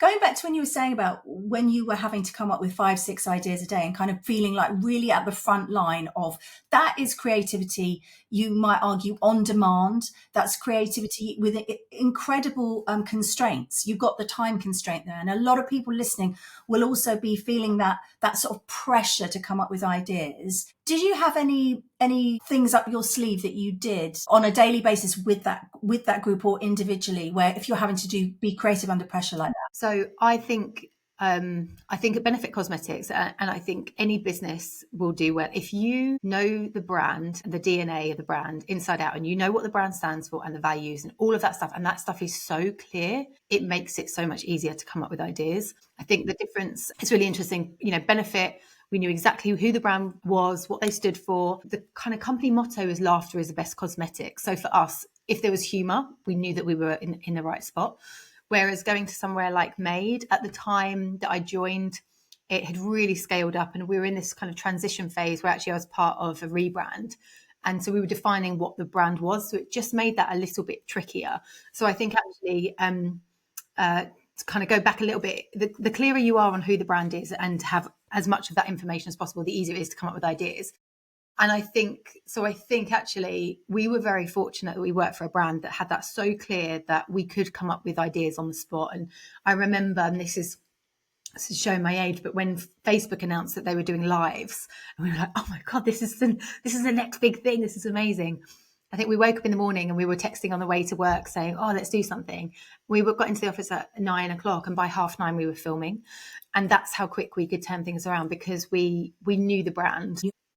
Going back to when you were saying about when you were having to come up with 5, 6 ideas a day and kind of feeling like really at the front line of that is creativity, you might argue on demand. That's creativity with incredible constraints. You've got the time constraint there. And a lot of people listening will also be feeling that sort of pressure to come up with ideas. Did you have any things up your sleeve that you did on a daily basis with that group or individually, where if you're having to be creative under pressure like that? So I think at Benefit Cosmetics, and I think any business will do well, if you know the brand, the DNA of the brand inside out, and you know what the brand stands for and the values and all of that stuff, and that stuff is so clear, it makes it so much easier to come up with ideas. I think the difference is really interesting. Benefit, we knew exactly who the brand was, what they stood for. The kind of company motto is laughter is the best cosmetic. So for us, if there was humour, we knew that we were in the right spot. Whereas going to somewhere like Made, at the time that I joined, it had really scaled up, and we were in this kind of transition phase where actually I was part of a rebrand. And so we were defining what the brand was. So it just made that a little bit trickier. So I think actually to kind of go back a little bit, the clearer you are on who the brand is and have as much of that information as possible, the easier it is to come up with ideas. And I think actually we were very fortunate that we worked for a brand that had that so clear that we could come up with ideas on the spot. And I remember, and this is showing my age, but when Facebook announced that they were doing lives, and we were like, oh my God, this is the next big thing. This is amazing. I think we woke up in the morning and we were texting on the way to work saying, oh, let's do something. We got into the office at 9:00, and by 9:30 we were filming. And that's how quick we could turn things around, because we knew the brand.